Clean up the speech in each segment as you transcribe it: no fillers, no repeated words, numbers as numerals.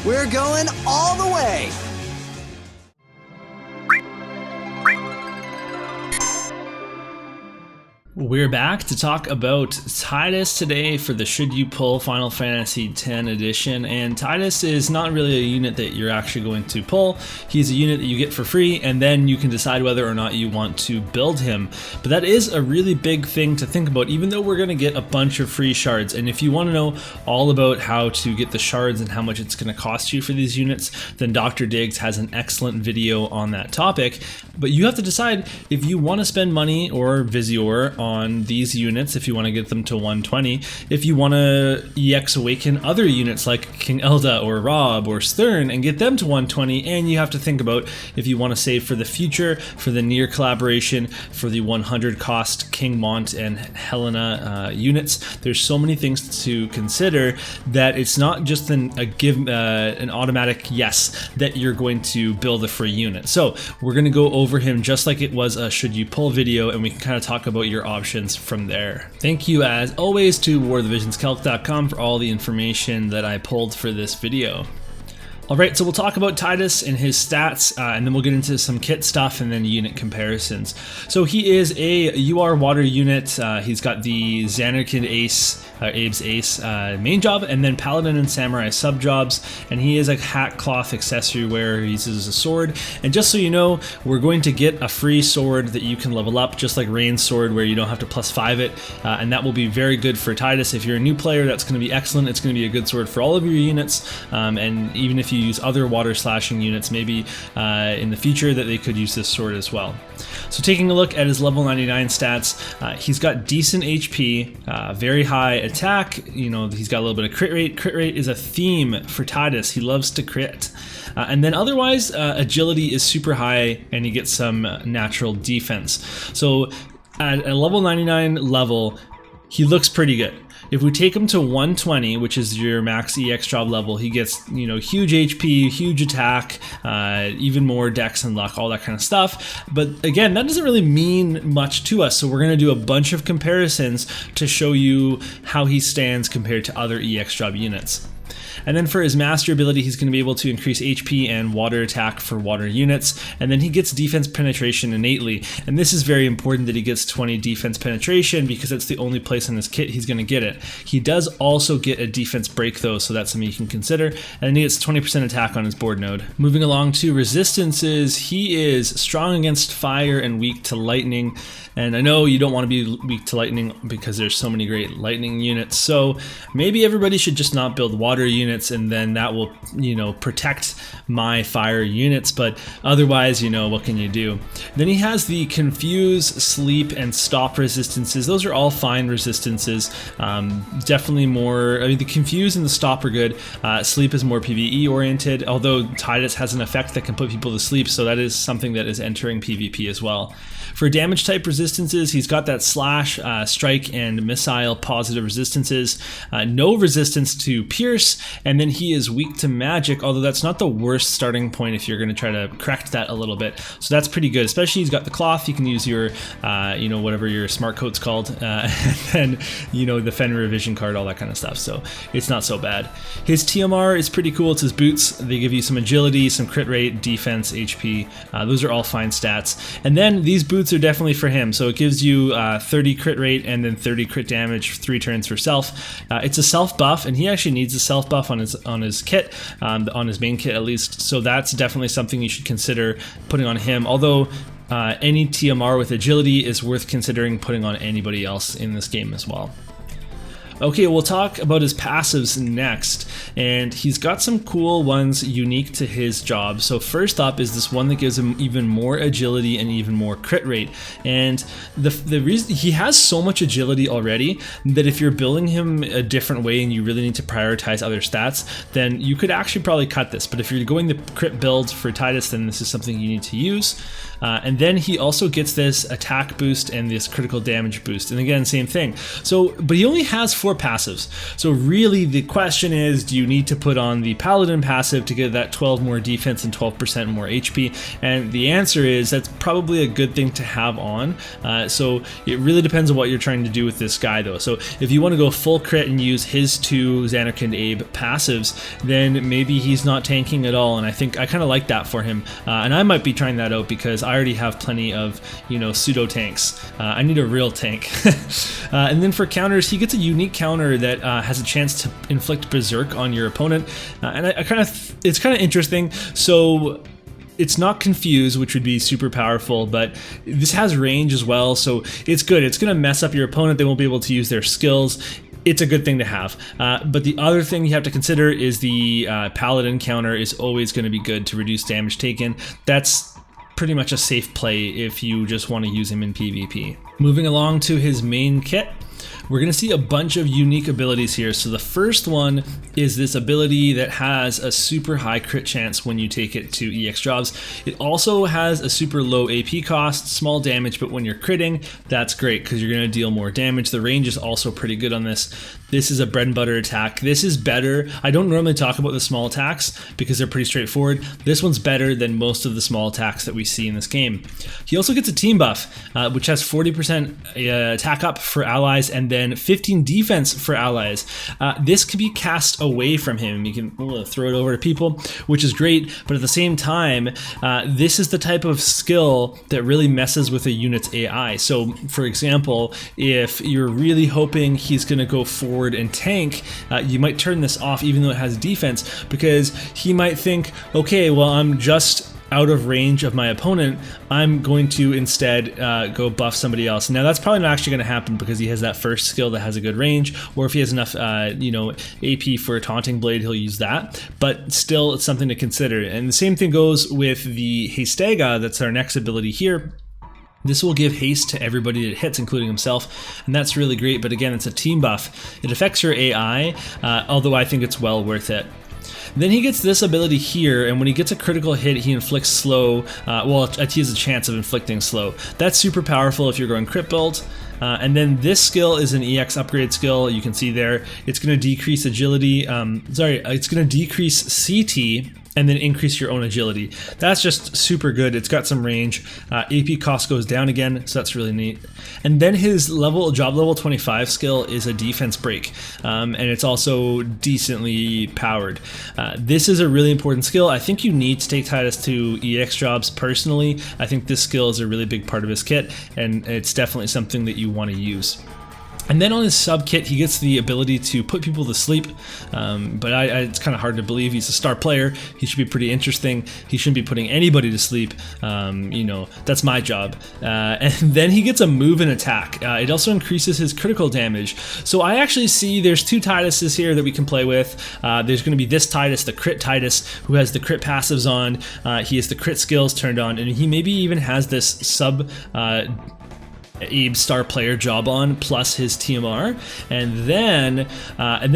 We're going all the way! We're back to talk about Tidus today for the Should You Pull Final Fantasy X edition, and Tidus is not really a unit that you're actually going to pull. He's a unit that you get for free, and then you can decide whether or not you want to build him. But that is a really big thing to think about, even though we're going to get a bunch of free shards. And if you want to know all about how to get the shards and how much it's going to cost you for these units, then Dr. Diggs has an excellent video on that topic. But you have to decide if you want to spend money or Visior on these units, if you want to get them to 120, if you want to EX Awaken other units like King Elda or Rob or Stern and get them to 120, and you have to think about if you want to save for the future, for the near collaboration, for the 100 cost King Mont and Helena units. There's so many things to consider that it's not just an automatic yes that you're going to build a free unit. So we're going to go over him just like it was a Should You Pull video, and we can kind of talk about your options from there. Thank you as always to warthevisionscalc.com for all the information that I pulled for this video. Alright, so we'll talk about Tidus and his stats, and then we'll get into some kit stuff and then unit comparisons. So he is a UR water unit. He's got the Xanarkand Ace, Abe's Ace main job, and then Paladin and Samurai sub jobs, and he is a hat cloth accessory where he uses a sword. And just so you know, we're going to get a free sword that you can level up, just like Rain's sword, where you don't have to +5 it, and that will be very good for Tidus. If you're a new player, that's going to be excellent. It's going to be a good sword for all of your units, and even if you use other water slashing units, maybe in the future that they could use this sword as well. So taking a look at his level 99 stats, he's got decent HP, very high attack, you know, he's got a little bit of crit rate. Crit rate is a theme for Tidus, he loves to crit. And then otherwise, agility is super high and he gets some natural defense. So at a level 99 level, he looks pretty good. If we take him to 120, which is your max EX job level, he gets, you know, huge HP, huge attack, even more dex and luck, all that kind of stuff. But again, that doesn't really mean much to us. So we're going to do a bunch of comparisons to show you how he stands compared to other EX job units. And then for his master ability, he's going to be able to increase HP and water attack for water units. And then he gets defense penetration innately. And this is very important that he gets 20 defense penetration because that's the only place in his kit he's going to get it. He does also get a defense break though, so that's something you can consider. And then he gets 20% attack on his board node. Moving along to resistances, he is strong against fire and weak to lightning. And I know you don't want to be weak to lightning because there's so many great lightning units. So maybe everybody should just not build water units, and then that will, you know, protect my fire units. But otherwise, you know, what can you do? Then he has the confuse, sleep, and stop resistances. Those are all fine resistances. Definitely more, I mean, the confuse and the stop are good. Sleep is more PvE oriented, although Tidus has an effect that can put people to sleep, so that is something that is entering PvP as well. For damage type resistances, he's got that slash, strike, and missile positive resistances. No resistance to pierce, and then he is weak to magic, although that's not the worst starting point if you're going to try to correct that a little bit. So that's pretty good, especially he's got the cloth. You can use your, you know, whatever your smart coat's called, and then, you know, the Fen revision card, all that kind of stuff. So it's not so bad. His TMR is pretty cool. It's his boots. They give you some agility, some crit rate, defense, HP. Those are all fine stats. And then these boots are definitely for him. So it gives you 30 crit rate and then 30 crit damage, 3 turns for self. It's a self buff, and he actually needs a self buff on his kit, on his main kit at least. So that's definitely something you should consider putting on him. Although any TMR with agility is worth considering putting on anybody else in this game as well. Okay, we'll talk about his passives next, and he's got some cool ones unique to his job. So first up is this one that gives him even more agility and even more crit rate. And the reason he has so much agility already that if you're building him a different way and you really need to prioritize other stats, then you could actually probably cut this. But if you're going the crit build for Tidus, then this is something you need to use. And then he also gets this attack boost and this critical damage boost. And again, same thing. So, but he only has 4 passives. So really the question is, do you need to put on the Paladin passive to get that 12 more defense and 12% more HP? And the answer is that's probably a good thing to have on. So it really depends on what you're trying to do with this guy though. So if you want to go full crit and use his 2 Xanarkand Abe passives, then maybe he's not tanking at all, and I think I kind of like that for him. And I might be trying that out because I already have plenty of, you know, pseudo tanks. I need a real tank. And then for counters, he gets a unique counter that has a chance to inflict Berserk on your opponent, and it's kind of interesting. So it's not Confuse, which would be super powerful, but this has range as well, so it's good. It's going to mess up your opponent. They won't be able to use their skills. It's a good thing to have. But the other thing you have to consider is the Paladin counter is always going to be good to reduce damage taken. That's pretty much a safe play if you just want to use him in PvP. Moving along to his main kit, we're going to see a bunch of unique abilities here. So the first one is this ability that has a super high crit chance when you take it to EX jobs. It also has a super low AP cost, small damage, but when you're critting, that's great because you're going to deal more damage. The range is also pretty good on this. This is a bread and butter attack. This is better. I don't normally talk about the small attacks because they're pretty straightforward. This one's better than most of the small attacks that we see in this game. He also gets a team buff, which has 40% attack up for allies and then 15 defense for allies. This can be cast away from him. You can throw it over to people, which is great, but at the same time, this is the type of skill that really messes with a unit's AI. So for example, if you're really hoping he's going to go forward and tank, you might turn this off even though it has defense, because he might think, okay, well, I'm just out of range of my opponent, I'm going to instead go buff somebody else. Now that's probably not actually going to happen because he has that first skill that has a good range, or if he has enough you know, AP for a Taunting Blade, he'll use that, but still it's something to consider. And the same thing goes with the Hastega, that's our next ability here. This will give haste to everybody it hits, including himself, and that's really great, but again, it's a team buff. It affects your AI, although I think it's well worth it. Then he gets this ability here, and when he gets a critical hit, he inflicts slow, well, he has a chance of inflicting slow. That's super powerful if you're going crit build. And then this skill is an EX upgrade skill, you can see there. It's going to decrease agility, it's going to decrease CT, and then increase your own agility. That's just super good. It's got some range. AP cost goes down again, so that's really neat. And then his job level 25 skill is a defense break, and it's also decently powered. This is a really important skill. I think you need to take Tidus to EX jobs personally. I think this skill is a really big part of his kit, and it's definitely something that you want to use. And then on his sub kit, he gets the ability to put people to sleep, but it's kind of hard to believe. He's a star player. He should be pretty interesting. He shouldn't be putting anybody to sleep. You know, that's my job. And then he gets a move and attack. It also increases his critical damage. So I actually see there's 2 Tiduses here that we can play with. There's going to be this Tidus, the crit Tidus, who has the crit passives on. He has the crit skills turned on, and he maybe even has this sub Abe star player job on plus his TMR, and then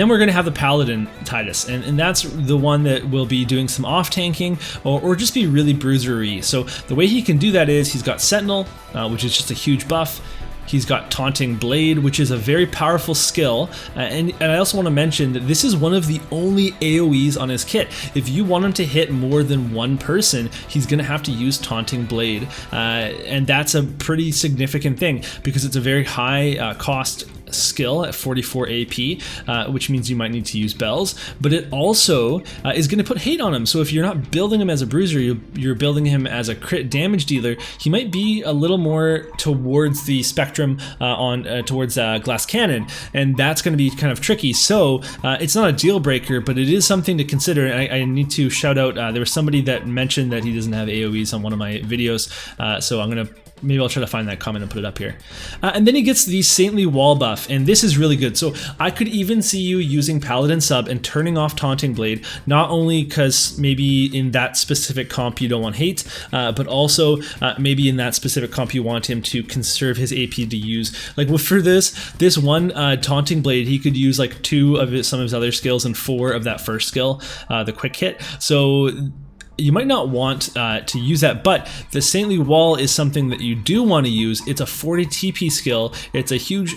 we're going to have the Paladin Tidus, and that's the one that will be doing some off tanking or just be really bruisery. So the way he can do that is he's got Sentinel, which is just a huge buff. He's got Taunting Blade, which is a very powerful skill, and I also want to mention that this is one of the only AoEs on his kit. If you want him to hit more than one person, he's going to have to use Taunting Blade, and that's a pretty significant thing because it's a very high cost skill at 44 AP, which means you might need to use bells, but it also is going to put hate on him. So if you're not building him as a bruiser, you're building him as a crit damage dealer, he might be a little more towards the spectrum towards Glass Cannon, and that's going to be kind of tricky. So it's not a deal breaker, but it is something to consider. And I need to shout out, there was somebody that mentioned that he doesn't have AoEs on one of my videos, so I'm going to maybe I'll try to find that comment and put it up here. And then he gets the Saintly Wall buff, and this is really good. So I could even see you using Paladin sub and turning off Taunting Blade, not only because maybe in that specific comp you don't want hate, but also maybe in that specific comp you want him to conserve his AP to use. Like for this one Taunting Blade, he could use like 2 of some of his other skills and 4 of that first skill, the quick hit. So you might not want to use that, but the Saintly Wall is something that you do want to use. It's a 40 TP skill. It's a huge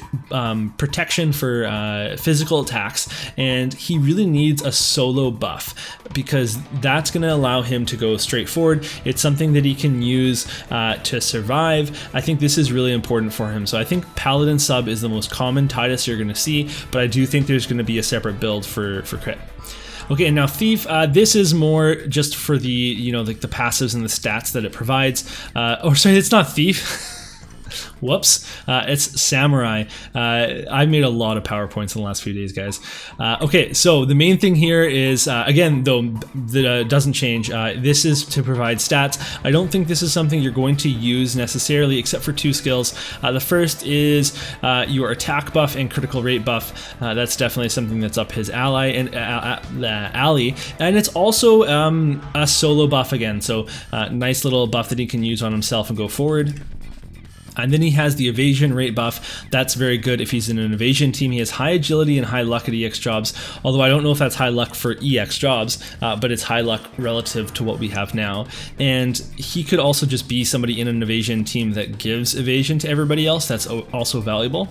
protection for physical attacks, and he really needs a solo buff because that's going to allow him to go straight forward. It's something that he can use to survive. I think this is really important for him. So I think Paladin sub is the most common Tidus you're going to see, but I do think there's going to be a separate build for crit. Okay, and now Thief, this is more just for the, you know, like the passives and the stats that it provides. Or sorry, it's not Thief. Whoops, it's Samurai. I've made a lot of PowerPoints in the last few days, guys. Okay, so the main thing here is, again, though, that doesn't change. This is to provide stats. I don't think this is something you're going to use necessarily, except for 2 skills. The first is your attack buff and critical rate buff. That's definitely something that's up his alley, and it's also a solo buff again. So nice little buff that he can use on himself and go forward. And then he has the evasion rate buff. That's very good if he's in an evasion team. He has high agility and high luck at EX jobs, although I don't know if that's high luck for EX jobs, but it's high luck relative to what we have now. And he could also just be somebody in an evasion team that gives evasion to everybody else. That's also valuable.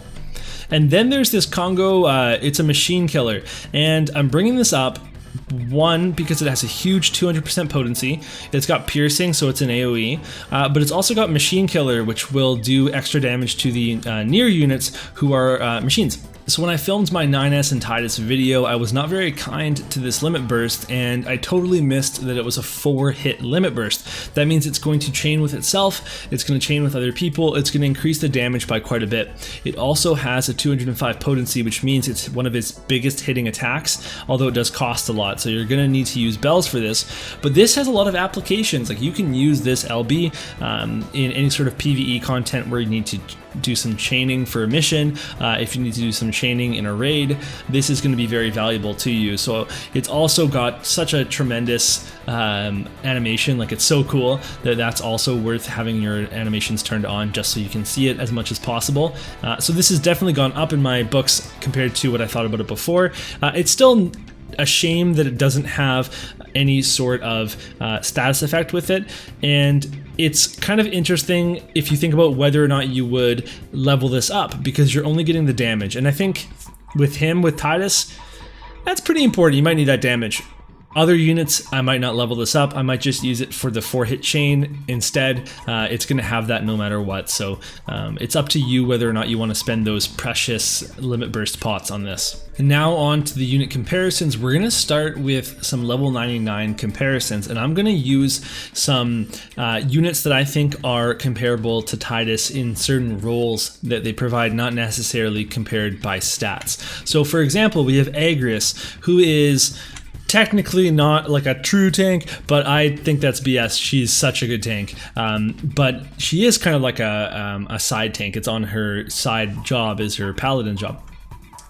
And then there's this Congo, it's a machine killer. And I'm bringing this up, one, because it has a huge 200% potency. It's got piercing, so it's an AoE, but it's also got machine killer, which will do extra damage to the near units who are machines. So when I filmed my 9S and Tidus video, I was not very kind to this limit burst, and I totally missed that it was a 4-hit limit burst. That means it's going to chain with itself, it's going to chain with other people, it's going to increase the damage by quite a bit. It also has a 205 potency, which means it's one of its biggest hitting attacks, although it does cost a lot, so you're going to need to use bells for this. But this has a lot of applications. Like, you can use this LB in any sort of PvE content where you need to do some chaining for a mission. If you need to do some chaining in a raid, this is going to be very valuable to you. So it's also got such a tremendous animation, like it's so cool that that's also worth having your animations turned on just so you can see it as much as possible. So this has definitely gone up in my books compared to what I thought about it before. It's still a shame that it doesn't have any sort of status effect with it, and it's kind of interesting if you think about whether or not you would level this up, because you're only getting the damage, and I think with Tidus, that's pretty important. You might need that damage. Other units, I might not level this up. I might just use it for the 4-hit chain instead. It's going to have that no matter what. So it's up to you whether or not you want to spend those precious limit burst pots on this. And now on to the unit comparisons. We're going to start with some level 99 comparisons, and I'm going to use some units that I think are comparable to Tidus in certain roles that they provide, not necessarily compared by stats. So for example, we have Agrius, who is technically not like a true tank, but I think that's BS. She's such a good tank, but she is kind of like a side tank. It's on her side job, is her paladin job.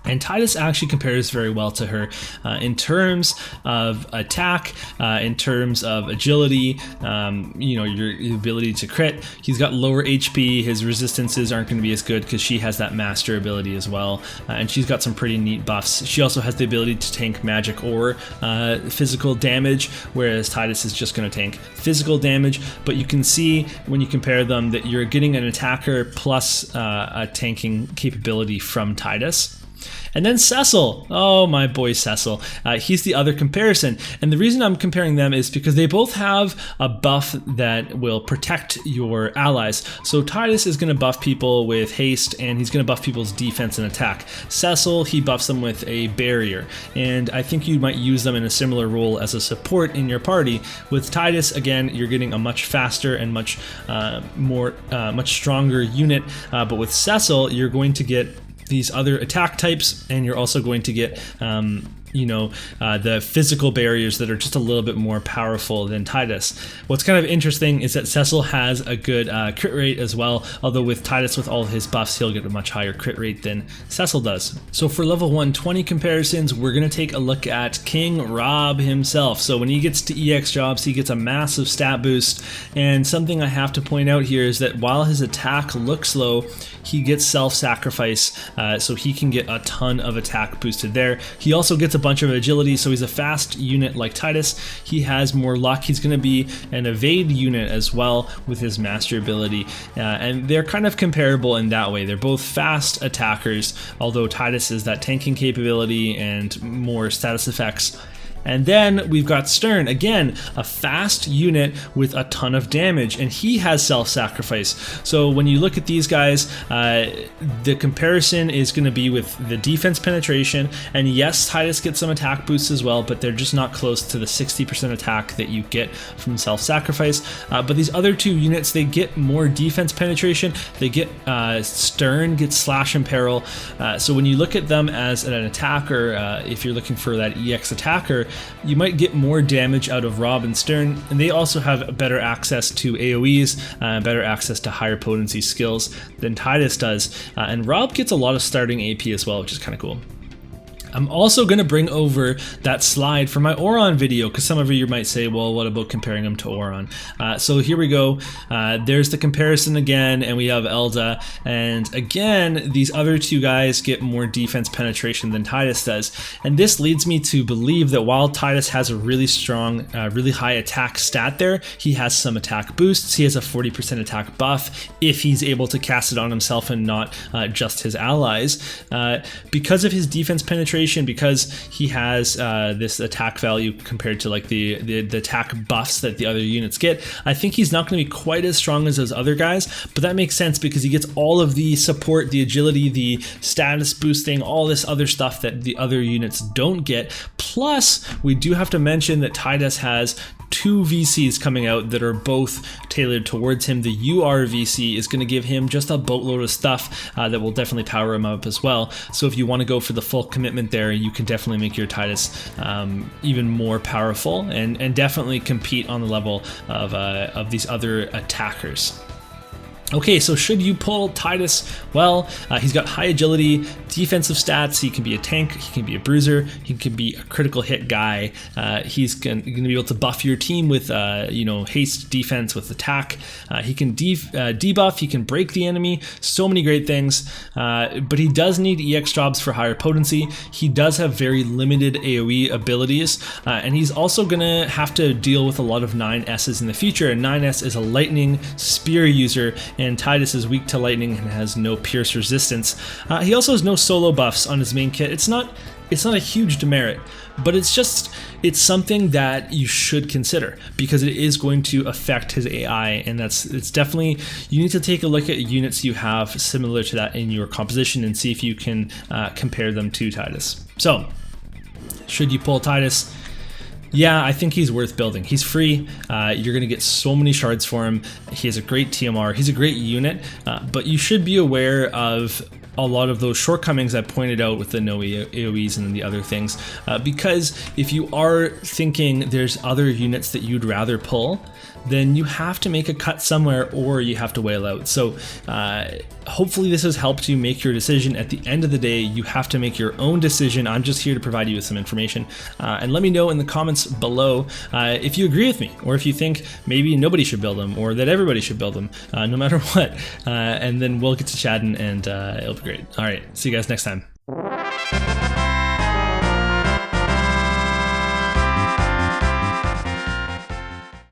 And Tidus actually compares very well to her in terms of attack, in terms of agility, you know, your ability to crit. He's got lower HP, his resistances aren't going to be as good because she has that master ability as well, and she's got some pretty neat buffs. She also has the ability to tank magic or physical damage, whereas Tidus is just going to tank physical damage, but you can see when you compare them that you're getting an attacker plus a tanking capability from Tidus. And then Cecil, oh my boy Cecil, he's the other comparison. And the reason I'm comparing them is because they both have a buff that will protect your allies. So Tidus is going to buff people with haste, and he's going to buff people's defense and attack. Cecil, he buffs them with a barrier, and I think you might use them in a similar role as a support in your party. With Tidus, again, you're getting a much faster and much stronger unit, but with Cecil, you're going to get these other attack types, and you're also going to get the physical barriers that are just a little bit more powerful than Tidus. What's kind of interesting is that Cecil has a good crit rate as well, although with Tidus, with all of his buffs, he'll get a much higher crit rate than Cecil does. So for level 120 comparisons, we're going to take a look at King Rob himself. So when he gets to EX jobs, he gets a massive stat boost, and something I have to point out here is that while his attack looks low, he gets self-sacrifice, so he can get a ton of attack boosted there. He also gets a a bunch of agility, so he's a fast unit like Tidus. He has more luck. He's going to be an evade unit as well with his master ability, and they're kind of comparable in that way. They're both fast attackers, although Tidus is that tanking capability and more status effects. And then we've got Stern, again, a fast unit with a ton of damage, and he has self-sacrifice. So when you look at these guys, the comparison is going to be with the defense penetration, and yes, Tidus gets some attack boosts as well, but they're just not close to the 60% attack that you get from self-sacrifice. But these other two units, they get more defense penetration. They get Stern gets slash and peril. So when you look at them as an attacker, if you're looking for that EX attacker, you might get more damage out of Rob and Stern, and they also have better access to AoEs, better access to higher potency skills than Tidus does, and Rob gets a lot of starting AP as well, which is kind of cool. I'm also going to bring over that slide for my Auron video, because some of you might say, well, what about comparing them to Auron? So here we go. There's the comparison again, and we have Elda. And again, these other two guys get more defense penetration than Tidus does. And this leads me to believe that while Tidus has a really strong, really high attack stat there, he has some attack boosts. He has a 40% attack buff if he's able to cast it on himself and not just his allies. Because of his defense penetration, because he has this attack value compared to like the attack buffs that the other units get, I think he's not going to be quite as strong as those other guys, but that makes sense because he gets all of the support, the agility, the status boosting, all this other stuff that the other units don't get. Plus, we do have to mention that Tidus has two VCs coming out that are both tailored towards him. The UR VC is going to give him just a boatload of stuff that will definitely power him up as well. So if you want to go for the full commitment there, you can definitely make your Tidus even more powerful and definitely compete on the level of these other attackers. Okay, so should you pull Tidus? Well, he's got high agility, defensive stats. He can be a tank, he can be a bruiser, he can be a critical hit guy. He's going to be able to buff your team with, haste defense with attack. He can debuff, he can break the enemy, so many great things. But he does need EX jobs for higher potency. He does have very limited AoE abilities, and he's also going to have to deal with a lot of 9Ss in the future. And 9S is a lightning spear user, and Tidus is weak to lightning and has no pierce resistance. He also has no solo buffs on his main kit. It's not a huge demerit, but it's something that you should consider because it is going to affect his AI, and it's definitely, you need to take a look at units you have similar to that in your composition and see if you can compare them to Tidus. So, should you pull Tidus? Yeah, I think he's worth building. He's free. You're going to get so many shards for him. He has a great TMR. He's a great unit, but you should be aware of a lot of those shortcomings I pointed out with the no AoEs and the other things, because if you are thinking there's other units that you'd rather pull, then you have to make a cut somewhere or you have to whale out. So hopefully this has helped you make your decision. At the end of the day, you have to make your own decision. I'm just here to provide you with some information, and let me know in the comments below if you agree with me or if you think maybe nobody should build them or that everybody should build them, no matter what, and then we'll get to chatting and it'll be great. All right, see you guys next time.